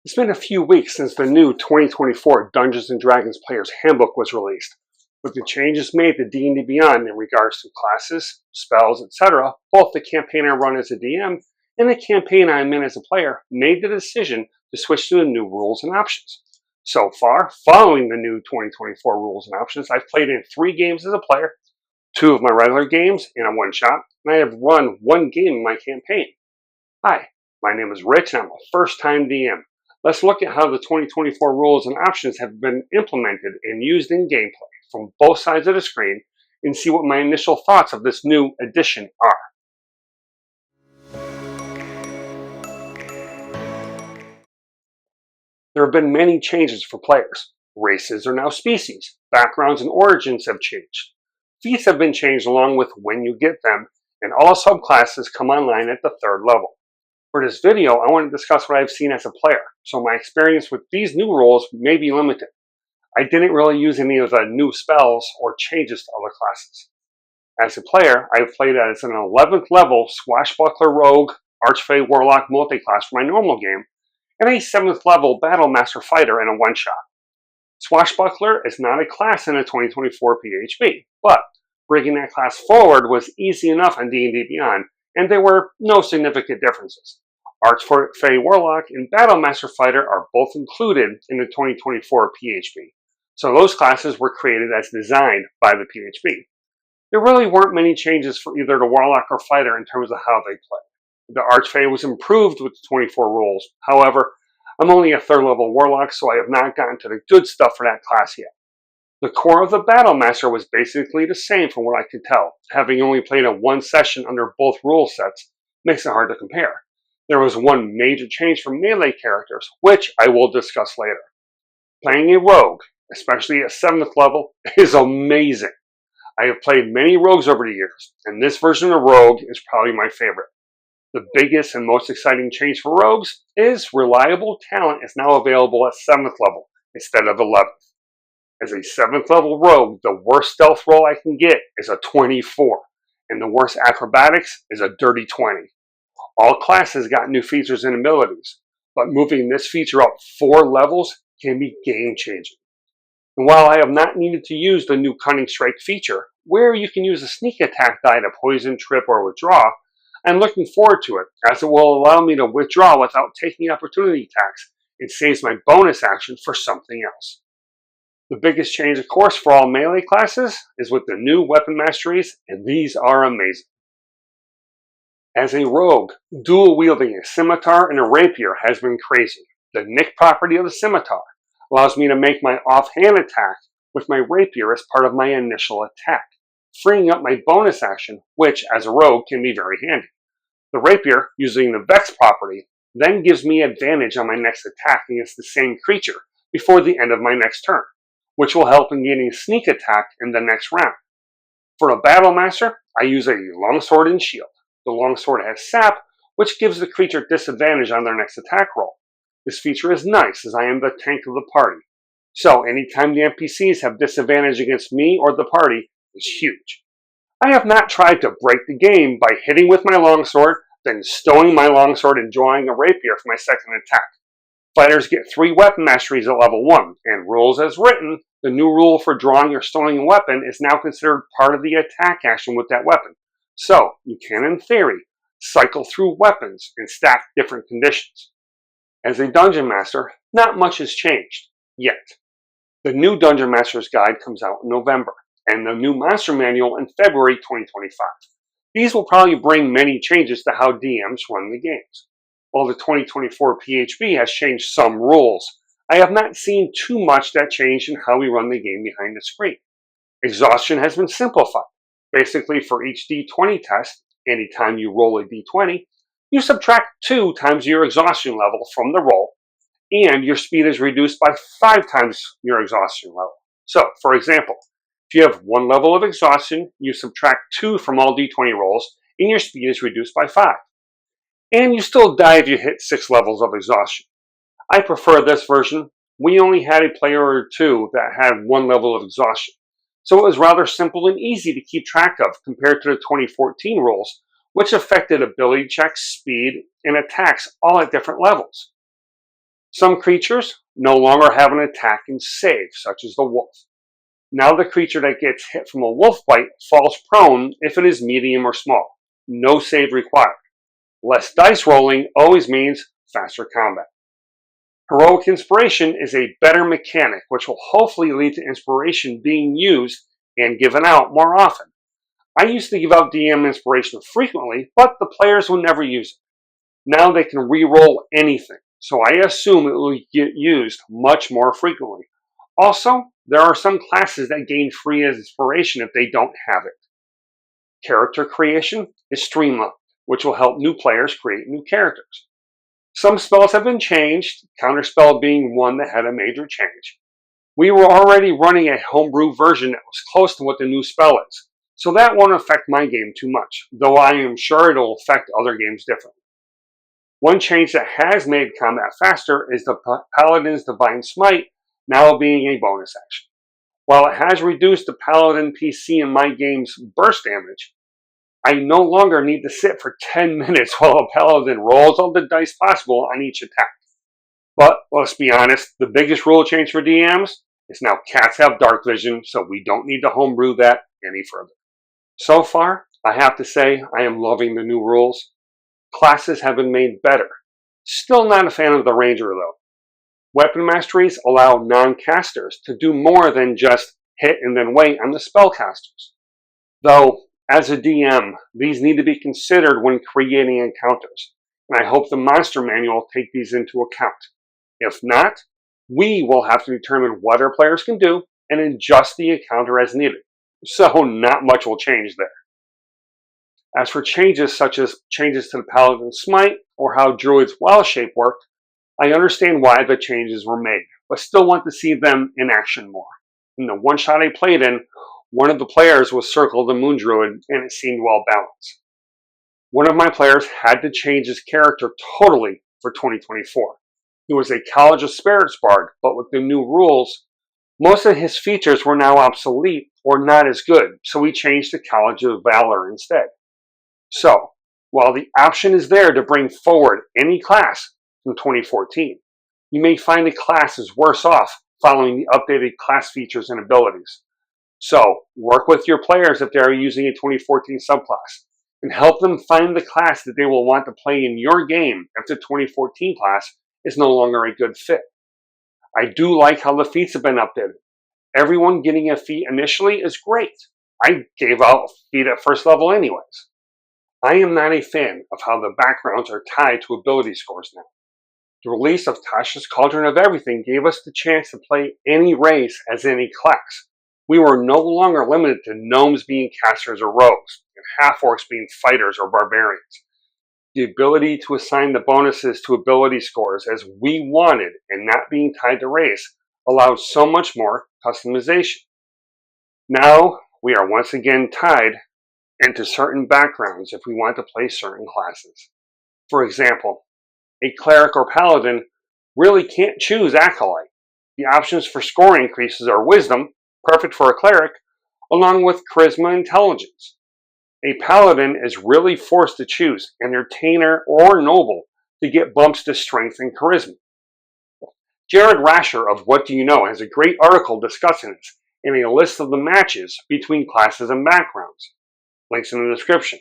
It's been a few weeks since the new 2024 Dungeons & Dragons Player's Handbook was released. With the changes made to D&D Beyond in regards to classes, spells, etc., both the campaign I run as a DM and the campaign I'm in as a player made the decision to switch to the new rules and options. So far, following the new 2024 rules and options, I've played in 3 games as a player, 2 of my regular games, and a one-shot, and I have run 1 game in my campaign. Hi, my name is Rich, and I'm a first-time DM. Let's look at how the 2024 rules and options have been implemented and used in gameplay from both sides of the screen and see what my initial thoughts of this new addition are. There have been many changes for players. Races are now species. Backgrounds and origins have changed. Feats have been changed along with when you get them, and all subclasses come online at the 3rd level. For this video, I want to discuss what I've seen as a player, so my experience with these new rules may be limited. I didn't really use any of the new spells or changes to other classes. As a player, I've played as an 11th level Swashbuckler Rogue Archfey Warlock multiclass for my normal game, and a 7th level Battlemaster Fighter in a one-shot. Swashbuckler is not a class in a 2024 PHB, but bringing that class forward was easy enough on D&D Beyond, and there were no significant differences. Archfey Warlock and Battlemaster Fighter are both included in the 2024 PHB, so those classes were created as designed by the PHB. There really weren't many changes for either the Warlock or Fighter in terms of how they play. The Archfey was improved with the 24 rules. However, I'm only a 3rd level Warlock, so I have not gotten to the good stuff for that class yet. The core of the Battlemaster was basically the same from what I could tell. Having only played a 1 session under both rule sets makes it hard to compare. There was one major change for melee characters, which I will discuss later. Playing a rogue, especially at 7th level, is amazing. I have played many rogues over the years, and this version of rogue is probably my favorite. The biggest and most exciting change for rogues is reliable talent is now available at 7th level instead of 11th. As a 7th level rogue, the worst stealth roll I can get is a 24, and the worst acrobatics is a dirty 20. All classes got new features and abilities, but moving this feature up 4 levels can be game-changing. And while I have not needed to use the new Cunning Strike feature, where you can use a sneak attack die to poison, trip, or withdraw, I'm looking forward to it, as it will allow me to withdraw without taking opportunity attacks and saves my bonus action for something else. The biggest change, of course, for all melee classes is with the new weapon masteries, and these are amazing. As a rogue, dual-wielding a scimitar and a rapier has been crazy. The nick property of the scimitar allows me to make my offhand attack with my rapier as part of my initial attack, freeing up my bonus action, which, as a rogue, can be very handy. The rapier, using the Vex property, then gives me advantage on my next attack against the same creature before the end of my next turn, which will help in gaining sneak attack in the next round. For a Battlemaster, I use a longsword and shield. The longsword has sap, which gives the creature disadvantage on their next attack roll. This feature is nice, as I am the tank of the party. So anytime the NPCs have disadvantage against me or the party is huge. I have not tried to break the game by hitting with my longsword, then stowing my longsword and drawing a rapier for my second attack. Fighters get 3 weapon masteries at level 1, and rules as written, the new rule for drawing or stowing a weapon is now considered part of the attack action with that weapon. So, you can, in theory, cycle through weapons and stack different conditions. As a Dungeon Master, not much has changed, yet. The new Dungeon Master's Guide comes out in November, and the new Monster Manual in February 2025. These will probably bring many changes to how DMs run the games. While the 2024 PHB has changed some rules, I have not seen too much that changed in how we run the game behind the screen. Exhaustion has been simplified. Basically, for each D20 test, anytime you roll a D20, you subtract 2 times your exhaustion level from the roll, and your speed is reduced by 5 times your exhaustion level. So, for example, if you have 1 level of exhaustion, you subtract 2 from all D20 rolls, and your speed is reduced by 5. And you still die if you hit 6 levels of exhaustion. I prefer this version. We only had a player or 2 that had 1 level of exhaustion, so it was rather simple and easy to keep track of compared to the 2014 rules, which affected ability checks, speed, and attacks all at different levels. Some creatures no longer have an attack and save, such as the wolf. Now the creature that gets hit from a wolf bite falls prone if it is medium or small. No save required. Less dice rolling always means faster combat. Heroic Inspiration is a better mechanic which will hopefully lead to inspiration being used and given out more often. I used to give out DM inspiration frequently, but the players would never use it. Now they can re-roll anything, so I assume it will get used much more frequently. Also, there are some classes that gain free inspiration if they don't have it. Character creation is streamlined, which will help new players create new characters. Some spells have been changed, Counterspell being one that had a major change. We were already running a homebrew version that was close to what the new spell is, so that won't affect my game too much, though I am sure it will affect other games differently. One change that has made combat faster is the Paladin's Divine Smite now being a bonus action. While it has reduced the Paladin PC in my game's burst damage, I no longer need to sit for 10 minutes while a Paladin rolls all the dice possible on each attack. But let's be honest, the biggest rule change for DMs is now cats have dark vision, so we don't need to homebrew that any further. So far, I have to say I am loving the new rules. Classes have been made better. Still not a fan of the Ranger though. Weapon masteries allow non-casters to do more than just hit and then wait on the spellcasters. Though, as a DM, these need to be considered when creating encounters, and I hope the monster manual will take these into account. If not, we will have to determine what our players can do and adjust the encounter as needed. So not much will change there. As for changes such as changes to the Paladin's Smite or how Druid's Wild Shape worked, I understand why the changes were made, but still want to see them in action more. In the one shot I played in, one of the players was Circle the Moon Druid, and it seemed well balanced. One of my players had to change his character totally for 2024. He was a College of Spirits bard, but with the new rules, most of his features were now obsolete or not as good, so we changed to College of Valor instead. So, while the option is there to bring forward any class from 2014, you may find a class is worse off following the updated class features and abilities. So, work with your players if they are using a 2014 subclass, and help them find the class that they will want to play in your game if the 2014 class is no longer a good fit. I do like how the feats have been updated. Everyone getting a feat initially is great. I gave out a feat at first level anyways. I am not a fan of how the backgrounds are tied to ability scores now. The release of Tasha's Cauldron of Everything gave us the chance to play any race as any class. We were no longer limited to gnomes being casters or rogues, and half-orcs being fighters or barbarians. The ability to assign the bonuses to ability scores as we wanted and not being tied to race allowed so much more customization. Now, we are once again tied into certain backgrounds if we want to play certain classes. For example, a cleric or paladin really can't choose acolyte. The options for score increases are wisdom, perfect for a cleric, along with charisma and intelligence. A paladin is really forced to choose entertainer or noble to get bumps to strength and charisma. Rascher of What Do You Know has a great article discussing this and a list of the matches between classes and backgrounds. Links in the description.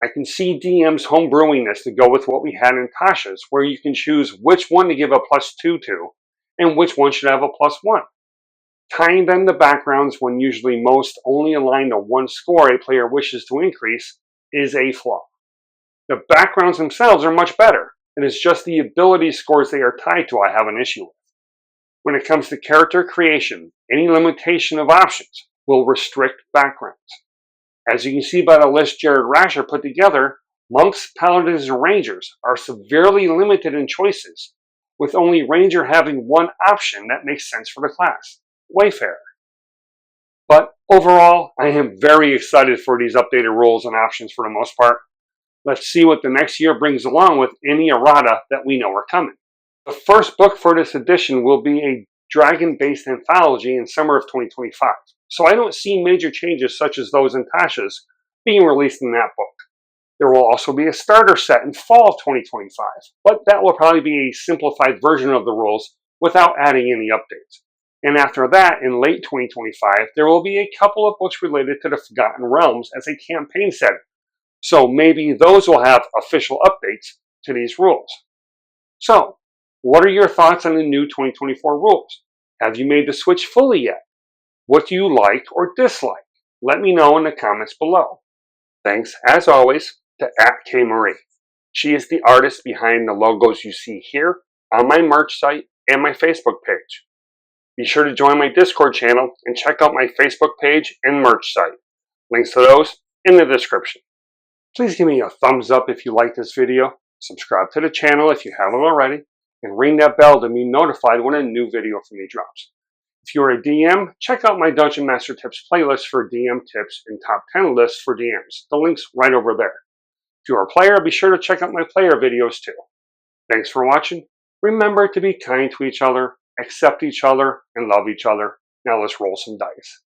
I can see DMs homebrewing this to go with what we had in Tasha's, where you can choose which one to give a +2 to and which one should have a +1. Tying them to backgrounds when usually most only align to one score a player wishes to increase is a flaw. The backgrounds themselves are much better, and it's just the ability scores they are tied to I have an issue with. When it comes to character creation, any limitation of options will restrict backgrounds. As you can see by the list Rascher put together, monks, paladins, and rangers are severely limited in choices, with only ranger having one option that makes sense for the class, Wayfarer. But overall, I am very excited for these updated rules and options for the most part. Let's see what the next year brings along with any errata that we know are coming. The first book for this edition will be a dragon-based anthology in summer of 2025. So I don't see major changes such as those in Tasha's being released in that book. There will also be a starter set in fall of 2025, but that will probably be a simplified version of the rules without adding any updates. And after that, in late 2025, there will be a couple of books related to the Forgotten Realms as a campaign setting. So maybe those will have official updates to these rules. So, what are your thoughts on the new 2024 rules? Have you made the switch fully yet? What do you like or dislike? Let me know in the comments below. Thanks, as always, to @KMarie. She is the artist behind the logos you see here, on my merch site, and my Facebook page. Be sure to join my Discord channel and check out my Facebook page and merch site. Links to those in the description. Please give me a thumbs up if you like this video, subscribe to the channel if you haven't already, and ring that bell to be notified when a new video from me drops. If you're a DM, check out my Dungeon Master Tips playlist for DM tips and top 10 lists for DMs. The link's right over there. If you're a player, be sure to check out my player videos too. Thanks for watching. Remember to be kind to each other, accept each other, and love each other. Now let's roll some dice.